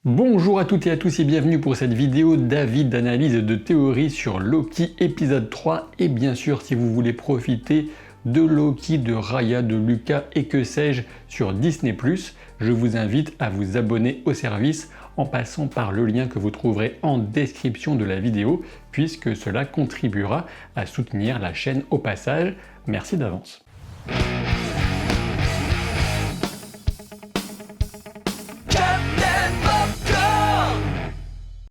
Bonjour à toutes et à tous et bienvenue pour cette vidéo d'avis, d'analyse et de théorie sur Loki épisode 3. Et bien sûr, si vous voulez profiter de Loki, de Raya, de Lucas et que sais-je sur Disney+, je vous invite à vous abonner au service en passant par le lien que vous trouverez en description de la vidéo, puisque cela contribuera à soutenir la chaîne au passage. Merci d'avance.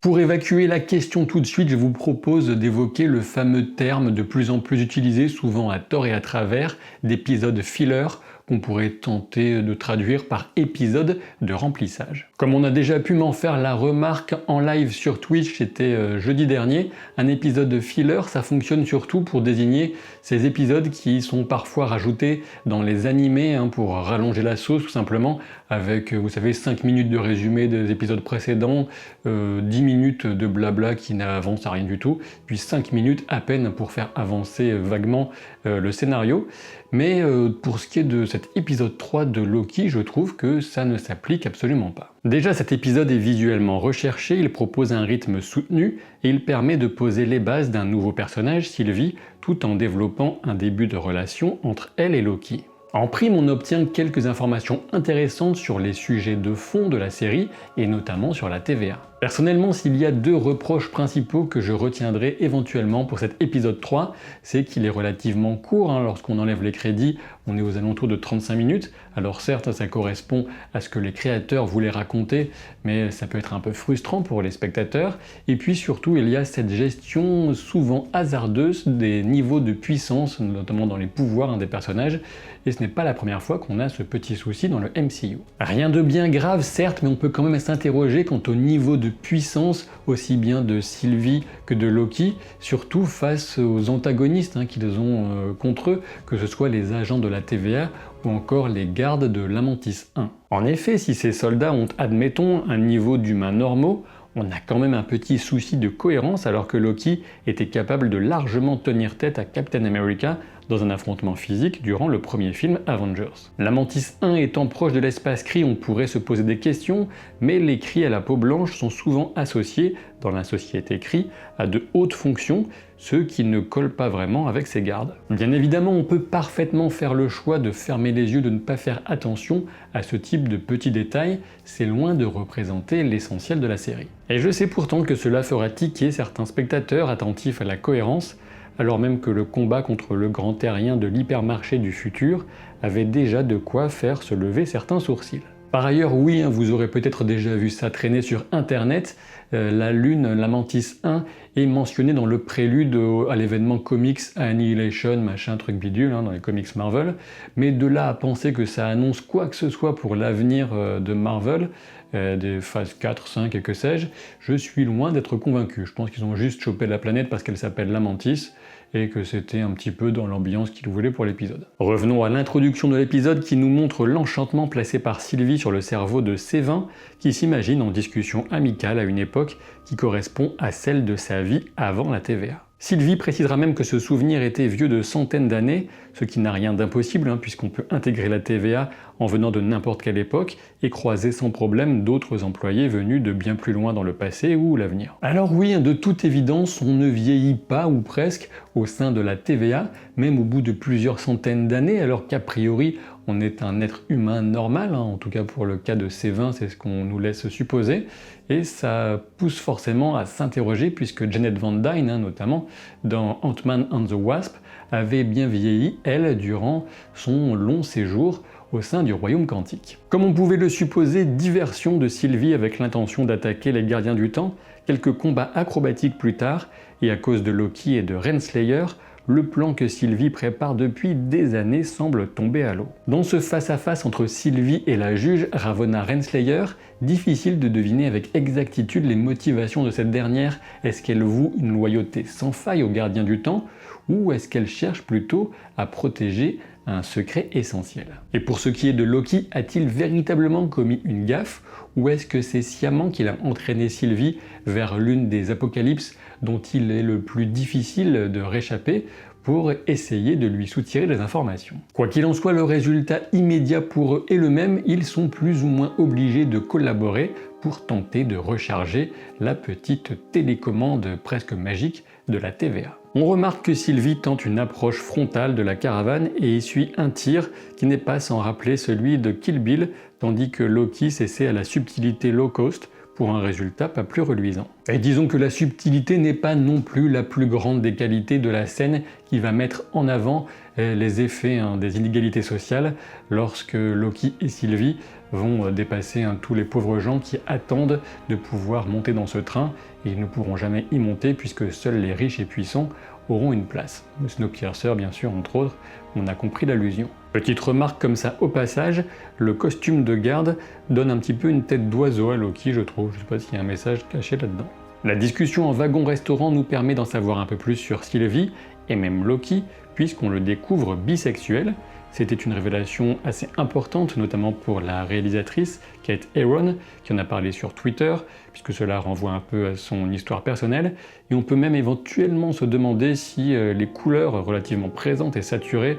Pour évacuer la question tout de suite, je vous propose d'évoquer le fameux terme de plus en plus utilisé, souvent à tort et à travers, d'épisode filler, qu'on pourrait tenter de traduire par épisode de remplissage. Comme on a déjà pu m'en faire la remarque en live sur Twitch, c'était jeudi dernier, un épisode de filler, ça fonctionne surtout pour désigner ces épisodes qui sont parfois rajoutés dans les animés pour rallonger la sauce tout simplement, avec, vous savez, 5 minutes de résumé des épisodes précédents, 10 minutes de blabla qui n'avance à rien du tout, puis 5 minutes à peine pour faire avancer vaguement le scénario. Mais pour ce qui est de cet épisode 3 de Loki, je trouve que ça ne s'applique absolument pas. Déjà, cet épisode est visuellement recherché, il propose un rythme soutenu et il permet de poser les bases d'un nouveau personnage, Sylvie, tout en développant un début de relation entre elle et Loki. En prime, on obtient quelques informations intéressantes sur les sujets de fond de la série et notamment sur la TVA. Personnellement, s'il y a deux reproches principaux que je retiendrai éventuellement pour cet épisode 3, c'est qu'il est relativement court, lorsqu'on enlève les crédits, on est aux alentours de 35 minutes. Alors certes, ça correspond à ce que les créateurs voulaient raconter, mais ça peut être un peu frustrant pour les spectateurs. Et puis surtout, il y a cette gestion souvent hasardeuse des niveaux de puissance, notamment dans les pouvoirs des personnages, et ce n'est pas la première fois qu'on a ce petit souci dans le MCU. Rien de bien grave certes, mais on peut quand même s'interroger quant au niveau de puissance aussi bien de Sylvie que de Loki, surtout face aux antagonistes qu'ils ont contre eux, que ce soit les agents de la TVA ou encore les gardes de l'Amantis 1. En effet, si ces soldats ont, admettons, un niveau d'humains normaux, on a quand même un petit souci de cohérence alors que Loki était capable de largement tenir tête à Captain America dans un affrontement physique durant le premier film Avengers. L'Amantis 1 étant proche de l'espace Kree, on pourrait se poser des questions, mais les Kree à la peau blanche sont souvent associés, dans la société Kree, à de hautes fonctions, ce qui ne colle pas vraiment avec ses gardes. Bien évidemment, on peut parfaitement faire le choix de fermer les yeux, de ne pas faire attention à ce type de petits détails, c'est loin de représenter l'essentiel de la série. Et je sais pourtant que cela fera tiquer certains spectateurs attentifs à la cohérence, alors même que le combat contre le grand terrien de l'hypermarché du futur avait déjà de quoi faire se lever certains sourcils. Par ailleurs, oui, vous aurez peut-être déjà vu ça traîner sur internet, la lune, l'Amantis 1, est mentionnée dans le prélude à l'événement comics Annihilation, machin truc bidule, dans les comics Marvel, mais de là à penser que ça annonce quoi que ce soit pour l'avenir de Marvel, des phases 4, 5 et que sais-je, je suis loin d'être convaincu. Je pense qu'ils ont juste chopé la planète parce qu'elle s'appelle l'Amantis, et que c'était un petit peu dans l'ambiance qu'ils voulaient pour l'épisode. Revenons à l'introduction de l'épisode qui nous montre l'enchantement placé par Sylvie sur le cerveau de Sévin, qui s'imagine en discussion amicale à une époque qui correspond à celle de sa vie avant la TVA. Sylvie précisera même que ce souvenir était vieux de centaines d'années, ce qui n'a rien d'impossible puisqu'on peut intégrer la TVA en venant de n'importe quelle époque et croiser sans problème d'autres employés venus de bien plus loin dans le passé ou l'avenir. Alors oui, de toute évidence, on ne vieillit pas ou presque au sein de la TVA, même au bout de plusieurs centaines d'années, alors qu'a priori on est un être humain normal, en tout cas pour le cas de Sévin, c'est ce qu'on nous laisse supposer, et ça pousse forcément à s'interroger puisque Janet Van Dyne, notamment dans Ant-Man and the Wasp, avait bien vieilli, elle, durant son long séjour au sein du Royaume Quantique. Comme on pouvait le supposer, diversion de Sylvie avec l'intention d'attaquer les Gardiens du Temps, quelques combats acrobatiques plus tard, et à cause de Loki et de Renslayer, le plan que Sylvie prépare depuis des années semble tomber à l'eau. Dans ce face-à-face entre Sylvie et la juge Ravonna Renslayer, difficile de deviner avec exactitude les motivations de cette dernière. Est-ce qu'elle voue une loyauté sans faille aux Gardiens du Temps, ou est-ce qu'elle cherche plutôt à protéger un secret essentiel? Et pour ce qui est de Loki, a-t-il véritablement commis une gaffe, ou est-ce que c'est sciemment qu'il a entraîné Sylvie vers l'une des apocalypses dont il est le plus difficile de réchapper pour essayer de lui soutirer des informations. Quoi qu'il en soit, le résultat immédiat pour eux est le même, ils sont plus ou moins obligés de collaborer pour tenter de recharger la petite télécommande presque magique de la TVA. On remarque que Sylvie tente une approche frontale de la caravane et essuie un tir qui n'est pas sans rappeler celui de Kill Bill, tandis que Loki s'essaie à la subtilité low cost pour un résultat pas plus reluisant. Et disons que la subtilité n'est pas non plus la plus grande des qualités de la scène qui va mettre en avant les effets des inégalités sociales lorsque Loki et Sylvie vont dépasser tous les pauvres gens qui attendent de pouvoir monter dans ce train et ils ne pourront jamais y monter puisque seuls les riches et puissants auront une place. Le Snowpiercer bien sûr entre autres, on a compris l'allusion. Petite remarque comme ça au passage, le costume de garde donne un petit peu une tête d'oiseau à Loki je trouve, je sais pas s'il y a un message caché là-dedans. La discussion en wagon-restaurant nous permet d'en savoir un peu plus sur Sylvie et même Loki, puisqu'on le découvre bisexuel. C'était une révélation assez importante, notamment pour la réalisatrice Kate Herron, qui en a parlé sur Twitter, puisque cela renvoie un peu à son histoire personnelle. Et on peut même éventuellement se demander si les couleurs relativement présentes et saturées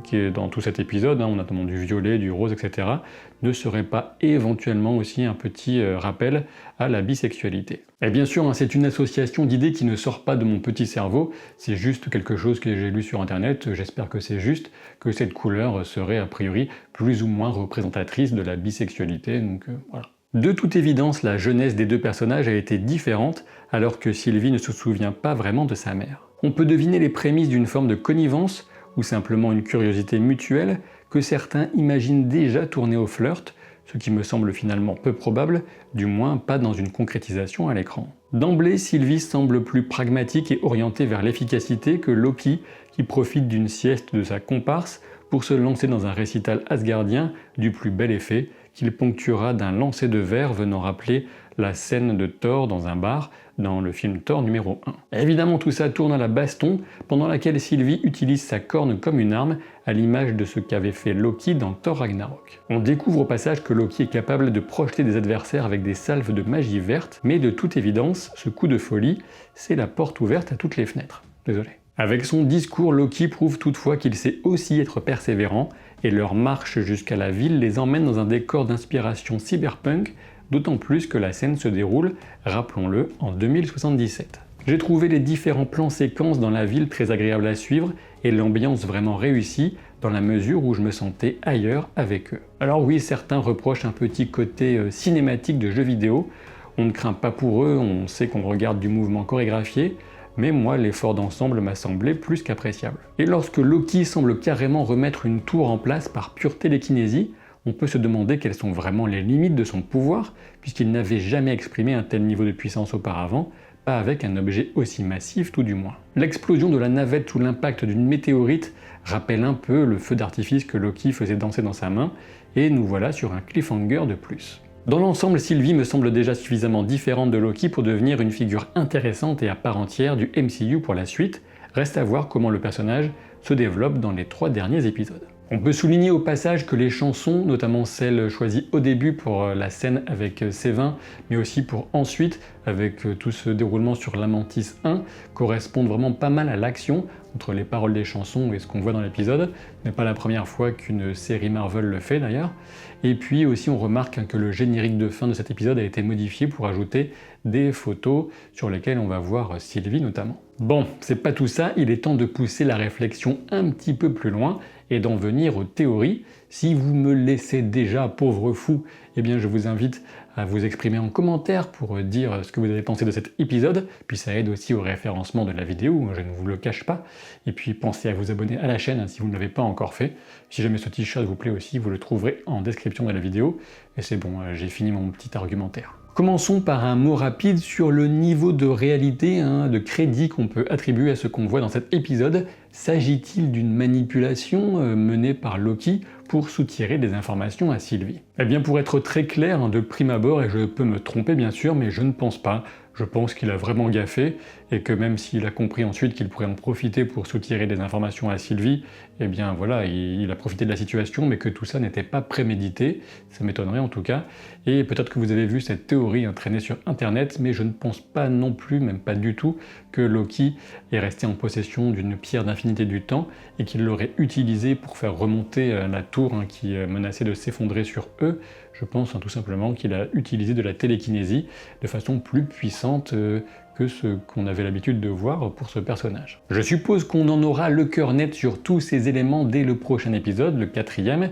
qui est dans tout cet épisode, on a notamment du violet, du rose, etc., ne serait pas éventuellement aussi un petit rappel à la bisexualité. Et bien sûr, c'est une association d'idées qui ne sort pas de mon petit cerveau, c'est juste quelque chose que j'ai lu sur internet, j'espère que c'est juste, que cette couleur serait a priori plus ou moins représentatrice de la bisexualité, donc voilà. De toute évidence, la jeunesse des deux personnages a été différente, alors que Sylvie ne se souvient pas vraiment de sa mère. On peut deviner les prémices d'une forme de connivence, ou simplement une curiosité mutuelle, que certains imaginent déjà tourner au flirt, ce qui me semble finalement peu probable, du moins pas dans une concrétisation à l'écran. D'emblée, Sylvie semble plus pragmatique et orientée vers l'efficacité que Loki, qui profite d'une sieste de sa comparse pour se lancer dans un récital asgardien du plus bel effet, qu'il ponctuera d'un lancer de verre venant rappeler la scène de Thor dans un bar dans le film Thor numéro 1. Et évidemment tout ça tourne à la baston, pendant laquelle Sylvie utilise sa corne comme une arme, à l'image de ce qu'avait fait Loki dans Thor Ragnarok. On découvre au passage que Loki est capable de projeter des adversaires avec des salves de magie verte, mais de toute évidence, ce coup de folie, c'est la porte ouverte à toutes les fenêtres. Désolé. Avec son discours, Loki prouve toutefois qu'il sait aussi être persévérant, et leur marche jusqu'à la ville les emmène dans un décor d'inspiration cyberpunk, d'autant plus que la scène se déroule, rappelons-le, en 2077. J'ai trouvé les différents plans séquences dans la ville très agréables à suivre et l'ambiance vraiment réussie dans la mesure où je me sentais ailleurs avec eux. Alors oui, certains reprochent un petit côté cinématique de jeux vidéo, on ne craint pas pour eux, on sait qu'on regarde du mouvement chorégraphié, mais moi l'effort d'ensemble m'a semblé plus qu'appréciable. Et lorsque Loki semble carrément remettre une tour en place par pure télékinésie, on peut se demander quelles sont vraiment les limites de son pouvoir, puisqu'il n'avait jamais exprimé un tel niveau de puissance auparavant, pas avec un objet aussi massif tout du moins. L'explosion de la navette sous l'impact d'une météorite rappelle un peu le feu d'artifice que Loki faisait danser dans sa main, et nous voilà sur un cliffhanger de plus. Dans l'ensemble, Sylvie me semble déjà suffisamment différente de Loki pour devenir une figure intéressante et à part entière du MCU pour la suite, reste à voir comment le personnage se développe dans les 3 derniers épisodes. On peut souligner au passage que les chansons, notamment celles choisies au début pour la scène avec Sévin, mais aussi pour ensuite, avec tout ce déroulement sur Lamentis 1, correspondent vraiment pas mal à l'action entre les paroles des chansons et ce qu'on voit dans l'épisode. Ce n'est pas la première fois qu'une série Marvel le fait d'ailleurs. Et puis aussi on remarque que le générique de fin de cet épisode a été modifié pour ajouter des photos sur lesquelles on va voir Sylvie notamment. Bon, c'est pas tout ça, il est temps de pousser la réflexion un petit peu plus loin et d'en venir aux théories. Si vous me laissez déjà pauvre fou, eh bien je vous invite à vous exprimer en commentaire pour dire ce que vous avez pensé de cet épisode, puis ça aide aussi au référencement de la vidéo, je ne vous le cache pas, et puis pensez à vous abonner à la chaîne si vous ne l'avez pas encore fait. Si jamais ce t-shirt vous plaît aussi, vous le trouverez en description de la vidéo, et c'est bon, j'ai fini mon petit argumentaire. Commençons par un mot rapide sur le niveau de réalité, de crédit qu'on peut attribuer à ce qu'on voit dans cet épisode. S'agit-il d'une manipulation menée par Loki pour soutirer des informations à Sylvie? Eh bien pour être très clair, de prime abord, et je peux me tromper bien sûr, mais je ne pense pas. Je pense qu'il a vraiment gaffé, et que même s'il a compris ensuite qu'il pourrait en profiter pour soutirer des informations à Sylvie, eh bien voilà, il a profité de la situation, mais que tout ça n'était pas prémédité, ça m'étonnerait en tout cas. Et peut-être que vous avez vu cette théorie traîner sur internet, mais je ne pense pas non plus, même pas du tout, que Loki est resté en possession d'une pierre d'infinité du temps, et qu'il l'aurait utilisée pour faire remonter la tour qui menaçait de s'effondrer sur eux. Je pense tout simplement qu'il a utilisé de la télékinésie de façon plus puissante que ce qu'on avait l'habitude de voir pour ce personnage. Je suppose qu'on en aura le cœur net sur tous ces éléments dès le prochain épisode, le 4e,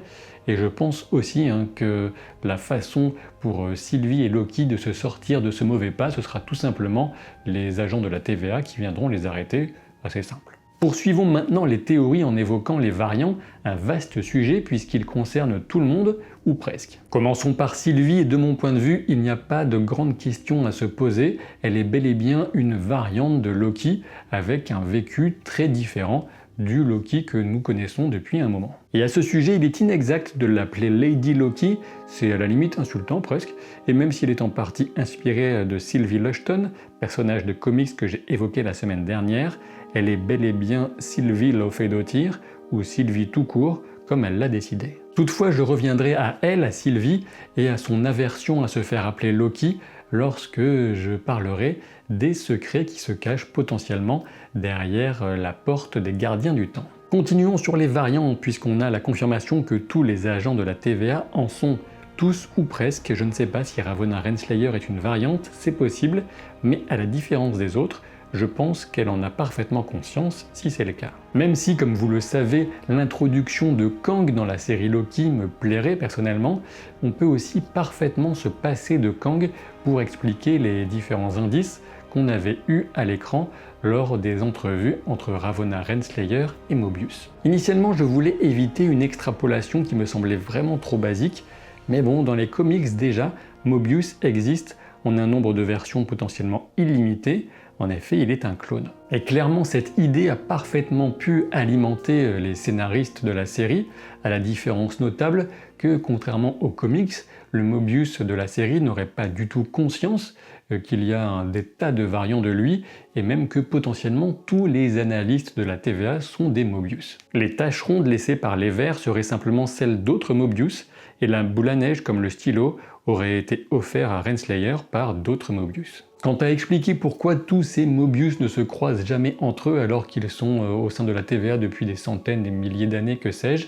et je pense aussi que la façon pour Sylvie et Loki de se sortir de ce mauvais pas, ce sera tout simplement les agents de la TVA qui viendront les arrêter, assez simple. Poursuivons maintenant les théories en évoquant les variants, un vaste sujet puisqu'il concerne tout le monde, ou presque. Commençons par Sylvie, et de mon point de vue, il n'y a pas de grande question à se poser, elle est bel et bien une variante de Loki, avec un vécu très différent du Loki que nous connaissons depuis un moment. Et à ce sujet, il est inexact de l'appeler Lady Loki, c'est à la limite insultant presque, et même s'il est en partie inspiré de Sylvie Lushton, personnage de comics que j'ai évoqué la semaine dernière, elle est bel et bien Sylvie Lofedotir, ou Sylvie tout court, comme elle l'a décidé. Toutefois, je reviendrai à elle, à Sylvie, et à son aversion à se faire appeler Loki, lorsque je parlerai des secrets qui se cachent potentiellement derrière la porte des gardiens du temps. Continuons sur les variants, puisqu'on a la confirmation que tous les agents de la TVA en sont tous ou presque. Je ne sais pas si Ravonna Renslayer est une variante, c'est possible, mais à la différence des autres, je pense qu'elle en a parfaitement conscience si c'est le cas. Même si, comme vous le savez, l'introduction de Kang dans la série Loki me plairait personnellement, on peut aussi parfaitement se passer de Kang pour expliquer les différents indices qu'on avait eus à l'écran lors des entrevues entre Ravonna Renslayer et Mobius. Initialement, je voulais éviter une extrapolation qui me semblait vraiment trop basique, mais bon, dans les comics déjà, Mobius existe en un nombre de versions potentiellement illimité. En effet, il est un clone. Et clairement, cette idée a parfaitement pu alimenter les scénaristes de la série, à la différence notable que, contrairement aux comics, le Mobius de la série n'aurait pas du tout conscience qu'il y a des tas de variants de lui, et même que potentiellement tous les analystes de la TVA sont des Mobius. Les taches rondes laissées par les Verts seraient simplement celles d'autres Mobius, et la boule à neige comme le stylo aurait été offert à Renslayer par d'autres Mobius. Quant à expliquer pourquoi tous ces Mobius ne se croisent jamais entre eux alors qu'ils sont au sein de la TVA depuis des centaines, des milliers d'années, que sais-je,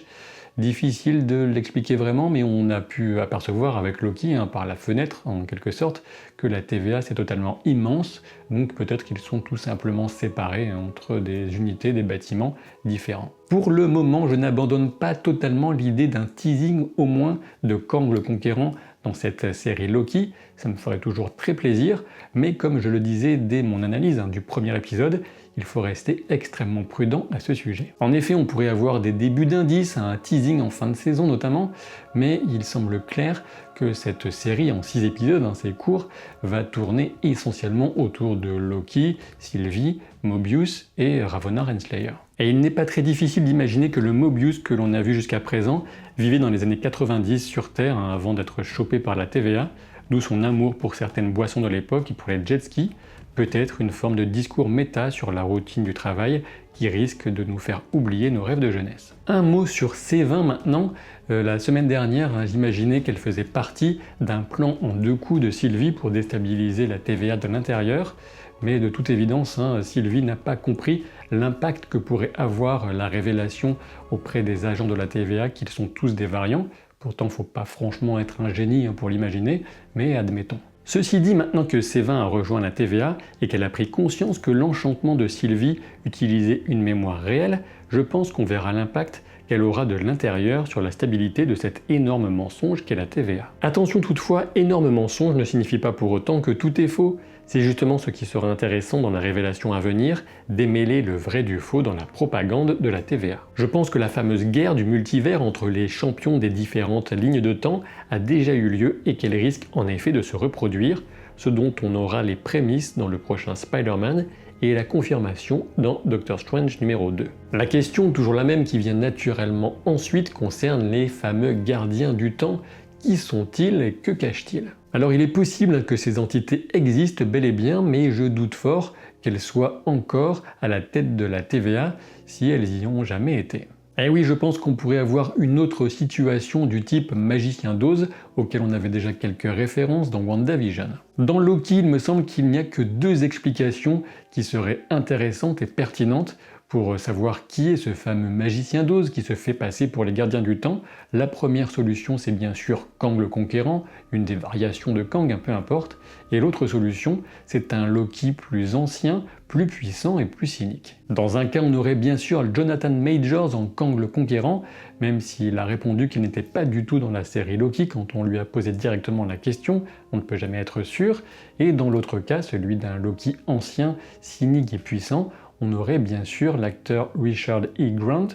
difficile de l'expliquer vraiment, mais on a pu apercevoir avec Loki, par la fenêtre en quelque sorte, que la TVA c'est totalement immense, donc peut-être qu'ils sont tout simplement séparés entre des unités, des bâtiments différents. Pour le moment, je n'abandonne pas totalement l'idée d'un teasing au moins de Kang le Conquérant dans cette série Loki, ça me ferait toujours très plaisir, mais comme je le disais dès mon analyse du premier épisode, il faut rester extrêmement prudent à ce sujet. En effet, on pourrait avoir des débuts d'indices, un teasing en fin de saison notamment, mais il semble clair que cette série en 6 épisodes, c'est court, va tourner essentiellement autour de Loki, Sylvie, Mobius et Ravonna Renslayer. Et il n'est pas très difficile d'imaginer que le Mobius que l'on a vu jusqu'à présent vivait dans les années 90 sur Terre avant d'être chopé par la TVA, d'où son amour pour certaines boissons de l'époque et pour les jet skis, peut-être une forme de discours méta sur la routine du travail qui risque de nous faire oublier nos rêves de jeunesse. Un mot sur C20 maintenant. La semaine dernière, j'imaginais qu'elle faisait partie d'un plan en 2 coups de Sylvie pour déstabiliser la TVA de l'intérieur, mais de toute évidence, Sylvie n'a pas compris l'impact que pourrait avoir la révélation auprès des agents de la TVA qu'ils sont tous des variants. Pourtant, faut pas franchement être un génie pour l'imaginer, mais admettons. Ceci dit, maintenant que C20 a rejoint la TVA et qu'elle a pris conscience que l'enchantement de Sylvie utilisait une mémoire réelle, je pense qu'on verra l'impact qu'elle aura de l'intérieur sur la stabilité de cet énorme mensonge qu'est la TVA. Attention toutefois, énorme mensonge ne signifie pas pour autant que tout est faux. C'est justement ce qui sera intéressant dans la révélation à venir, démêler le vrai du faux dans la propagande de la TVA. Je pense que la fameuse guerre du multivers entre les champions des différentes lignes de temps a déjà eu lieu et qu'elle risque en effet de se reproduire, ce dont on aura les prémices dans le prochain Spider-Man et la confirmation dans Doctor Strange numéro 2. La question, toujours la même qui vient naturellement ensuite, concerne les fameux gardiens du temps. Qui sont-ils et que cachent-ils? Alors il est possible que ces entités existent bel et bien, mais je doute fort qu'elles soient encore à la tête de la TVA si elles y ont jamais été. Et oui, je pense qu'on pourrait avoir une autre situation du type Magicien d'Oz, auquel on avait déjà quelques références dans WandaVision. Dans Loki, il me semble qu'il n'y a que 2 explications qui seraient intéressantes et pertinentes pour savoir qui est ce fameux Magicien d'Oz qui se fait passer pour les gardiens du temps. La première solution, c'est bien sûr Kang le Conquérant, une des variations de Kang, peu importe. Et l'autre solution, c'est un Loki plus ancien, plus puissant et plus cynique. Dans un cas, on aurait bien sûr Jonathan Majors en Kang le Conquérant, même s'il a répondu qu'il n'était pas du tout dans la série Loki quand on lui a posé directement la question, on ne peut jamais être sûr. Et dans l'autre cas, celui d'un Loki ancien, cynique et puissant, on aurait bien sûr l'acteur Richard E. Grant,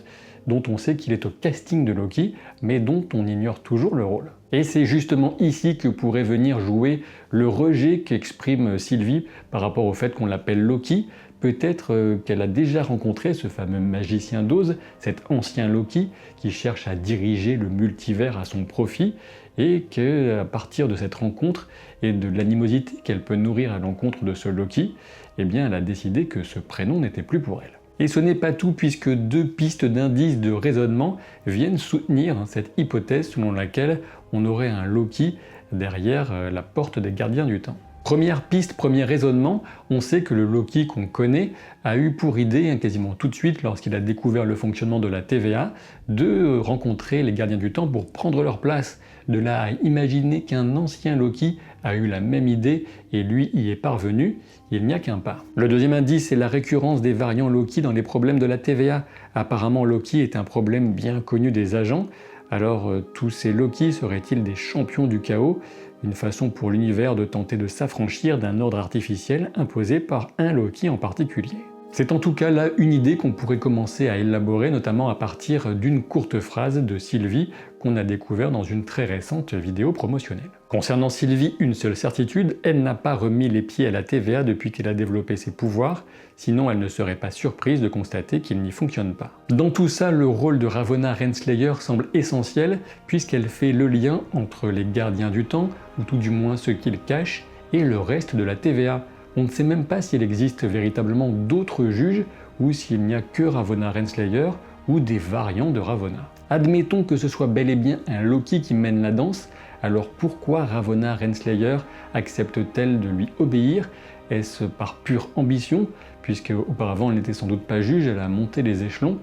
dont on sait qu'il est au casting de Loki, mais dont on ignore toujours le rôle. Et c'est justement ici que pourrait venir jouer le rejet qu'exprime Sylvie par rapport au fait qu'on l'appelle Loki. Peut-être qu'elle a déjà rencontré ce fameux magicien d'Oz, cet ancien Loki qui cherche à diriger le multivers à son profit, et qu'à partir de cette rencontre et de l'animosité qu'elle peut nourrir à l'encontre de ce Loki, eh bien elle a décidé que ce prénom n'était plus pour elle. Et ce n'est pas tout, puisque 2 pistes d'indices de raisonnement viennent soutenir cette hypothèse selon laquelle on aurait un Loki derrière la porte des gardiens du temps. Première piste, premier raisonnement, on sait que le Loki qu'on connaît a eu pour idée, quasiment tout de suite lorsqu'il a découvert le fonctionnement de la TVA, de rencontrer les gardiens du temps pour prendre leur place. De là à imaginer qu'un ancien Loki a eu la même idée et lui y est parvenu, il n'y a qu'un pas. Le deuxième indice, c'est la récurrence des variants Loki dans les problèmes de la TVA. Apparemment, Loki est un problème bien connu des agents. Alors, tous ces Loki seraient-ils des champions du chaos? Une façon pour l'univers de tenter de s'affranchir d'un ordre artificiel imposé par un Loki en particulier. C'est en tout cas là une idée qu'on pourrait commencer à élaborer, notamment à partir d'une courte phrase de Sylvie qu'on a découvert dans une très récente vidéo promotionnelle. Concernant Sylvie, une seule certitude, elle n'a pas remis les pieds à la TVA depuis qu'elle a développé ses pouvoirs, sinon elle ne serait pas surprise de constater qu'il n'y fonctionne pas. Dans tout ça, le rôle de Ravonna Renslayer semble essentiel, puisqu'elle fait le lien entre les gardiens du temps, ou tout du moins ceux qu'ils cachent, et le reste de la TVA. On ne sait même pas s'il existe véritablement d'autres juges ou s'il n'y a que Ravonna Renslayer ou des variants de Ravonna. Admettons que ce soit bel et bien un Loki qui mène la danse, alors pourquoi Ravonna Renslayer accepte-t-elle de lui obéir? Est-ce par pure ambition, puisque auparavant elle n'était sans doute pas juge, elle a monté les échelons,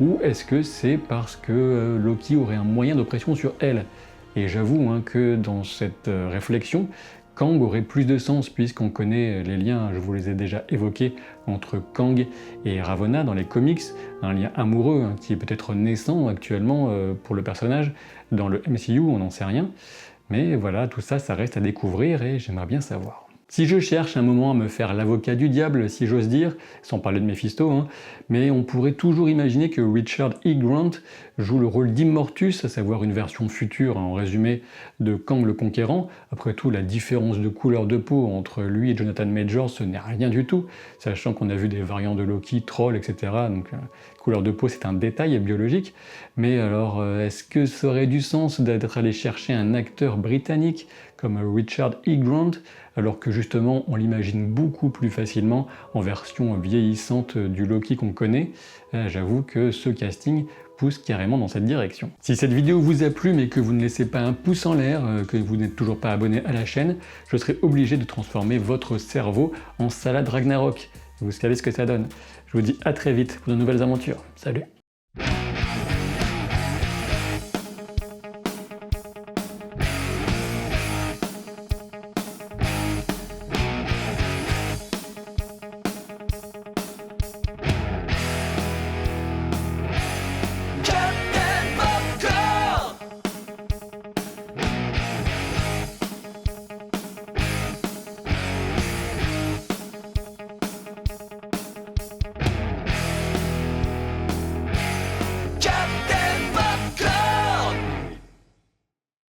ou est-ce que c'est parce que Loki aurait un moyen de pression sur elle? Et j'avoue que dans cette réflexion, Kang aurait plus de sens puisqu'on connaît les liens, je vous les ai déjà évoqués, entre Kang et Ravonna dans les comics, un lien amoureux qui est peut-être naissant actuellement pour le personnage. Dans le MCU, on n'en sait rien, mais voilà, tout ça, ça reste à découvrir et j'aimerais bien savoir. Si je cherche un moment à me faire l'avocat du diable, si j'ose dire, sans parler de Mephisto, mais on pourrait toujours imaginer que Richard E. Grant joue le rôle d'Immortus, à savoir une version future, en résumé, de Kang le Conquérant. Après tout, la différence de couleur de peau entre lui et Jonathan Majors, ce n'est rien du tout, sachant qu'on a vu des variants de Loki, Troll, etc. Donc couleur de peau, c'est un détail biologique. Mais alors, est-ce que ça aurait du sens d'être allé chercher un acteur britannique comme Richard E. Grant, alors que justement on l'imagine beaucoup plus facilement en version vieillissante du Loki qu'on connaît? J'avoue que ce casting pousse carrément dans cette direction. Si cette vidéo vous a plu mais que vous ne laissez pas un pouce en l'air, que vous n'êtes toujours pas abonné à la chaîne, je serai obligé de transformer votre cerveau en salade Ragnarok. Vous savez ce que ça donne. Je vous dis à très vite pour de nouvelles aventures. Salut!